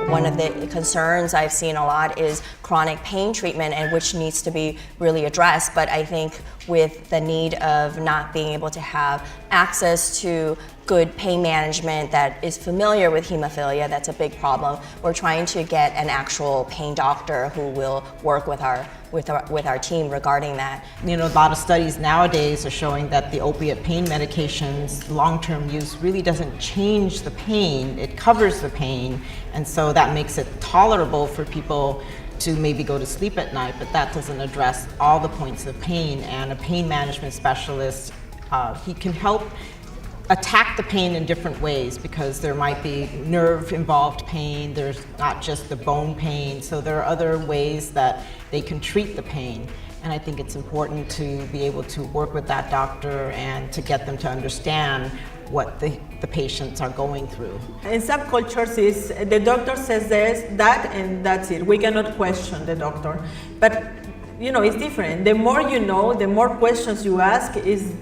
One of the concerns I've seen a lot is chronic pain treatment, and which needs to be really addressed. But I think with the need of not being able to have access to good pain management that is familiar with hemophilia, that's a big problem. We're trying to get an actual pain doctor who will work with our team regarding that. You know, a lot of studies nowadays are showing that the opiate pain medications, long-term use really doesn't change the pain, it covers the pain, and so that makes it tolerable for people to maybe go to sleep at night, but that doesn't address all the points of pain. And a pain management specialist, he can help attack the pain in different ways, because there might be nerve-involved pain, there's not just the bone pain, so there are other ways that they can treat the pain. And I think it's important to be able to work with that doctor and to get them to understand what the patients are going through. In some cultures, is the doctor says this, that, and that's it. We cannot question the doctor. But you know, it's different. The more you know, the more questions you ask, is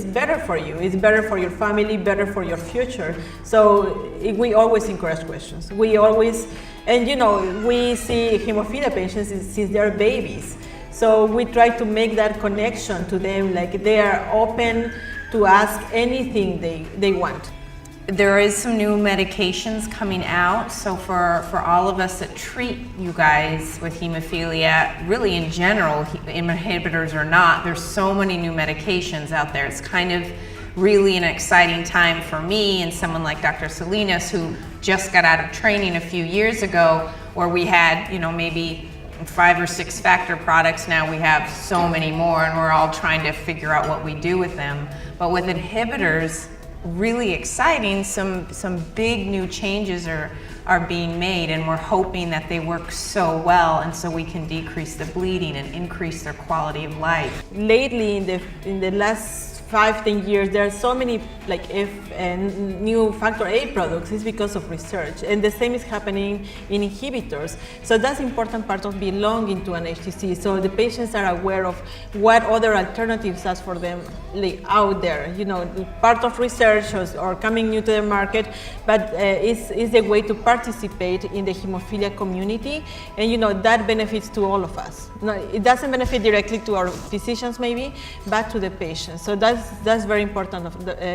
better for you. It's better for your family, better for your future. So we always encourage questions. We always, and you know, we see hemophilia patients since they're babies. So we try to make that connection to them, like they are open to ask anything they want. There is some new medications coming out, so for all of us that treat you guys with hemophilia, really in general, inhibitors or not, there's so many new medications out there. It's kind of really an exciting time for me and someone like Dr. Salinas, who just got out of training a few years ago, where we had, you know, maybe 5 or 6 factor products. Now we have so many more, and we're all trying to figure out what we do with them. But with inhibitors, really exciting, some big new changes are being made, and we're hoping that they work so well, and so we can decrease the bleeding and increase their quality of life. Lately, in the last 5-10 years, there are so many new factor A products. It's because of research, and the same is happening in inhibitors. So that's important part of belonging to an HTC. So the patients are aware of what other alternatives are for them out there. You know, part of research or coming new to the market, but is a way to participate in the hemophilia community, and you know that benefits to all of us. No, it doesn't benefit directly to our physicians maybe, but to the patients. So that's very important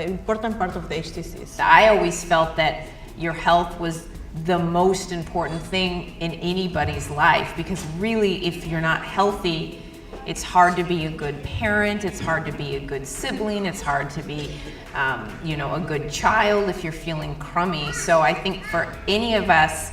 important part of the HTCs. I always felt that your health was the most important thing in anybody's life, because really, if you're not healthy, it's hard to be a good parent, it's hard to be a good sibling, it's hard to be you know, a good child if you're feeling crummy. So I think for any of us,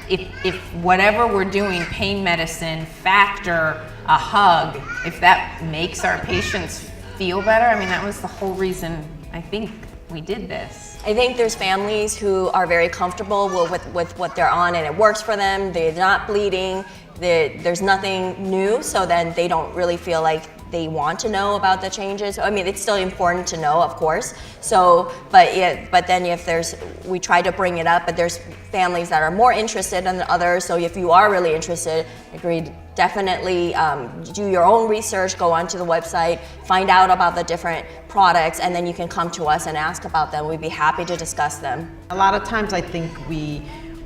if whatever we're doing, pain medicine, factor, a hug, if that makes our patients feel better, I mean, that was the whole reason I think we did this. I think there's families who are very comfortable with what they're on, and it works for them. They're not bleeding. There's nothing new, so then they don't really feel like they want to know about the changes. I mean, it's still important to know, of course. So, but then we try to bring it up, but there's families that are more interested than others. So if you are really interested, agreed, definitely do your own research, go onto the website, find out about the different products, and then you can come to us and ask about them. We'd be happy to discuss them. A lot of times I think we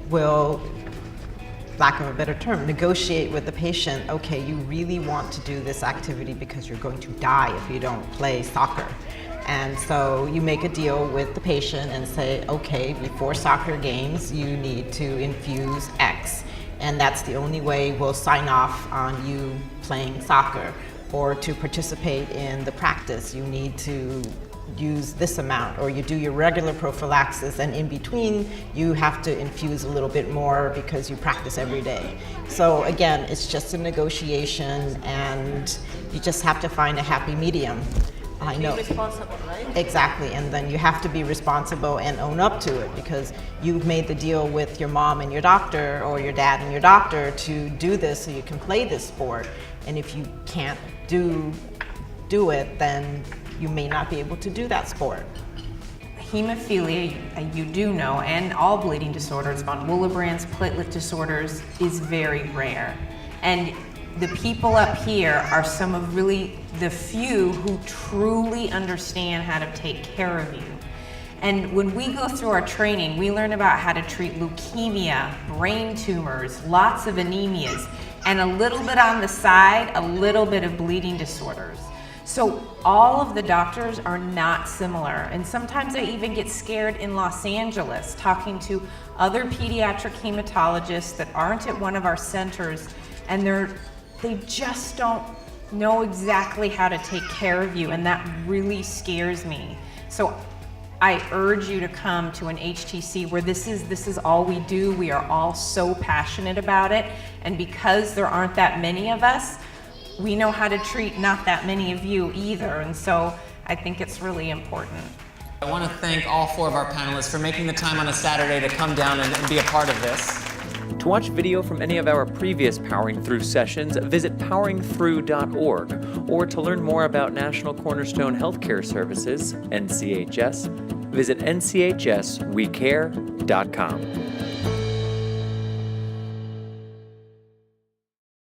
will, lack of a better term, negotiate with the patient. Okay, you really want to do this activity because you're going to die if you don't play soccer. And so you make a deal with the patient and say, okay, before soccer games, you need to infuse X. And that's the only way we'll sign off on you playing soccer. Or to participate in the practice, you need to use this amount, or you do your regular prophylaxis, and in between you have to infuse a little bit more because you practice every day. So again, it's just a negotiation, and you just have to find a happy medium. I know. Be responsible, right? Exactly, and then you have to be responsible and own up to it, because you've made the deal with your mom and your doctor, or your dad and your doctor, to do this so you can play this sport. And if you can't do it, then you may not be able to do that sport. Hemophilia, you do know, and all bleeding disorders, von Willebrand's, platelet disorders, is very rare. And the people up here are some of really the few who truly understand how to take care of you. And when we go through our training, we learn about how to treat leukemia, brain tumors, lots of anemias, and a little bit on the side, a little bit of bleeding disorders. So all of the doctors are not similar. And sometimes I even get scared in Los Angeles talking to other pediatric hematologists that aren't at one of our centers, and they just don't know exactly how to take care of you, and that really scares me. So I urge you to come to an HTC where this is all we do. We are all so passionate about it, and because there aren't that many of us, we know how to treat not that many of you either, and so I think it's really important. I want to thank all 4 of our panelists for making the time on a Saturday to come down and be a part of this. To watch video from any of our previous Powering Through sessions, visit poweringthrough.org, or to learn more about National Cornerstone Healthcare Services, NCHS, visit nchswecare.com.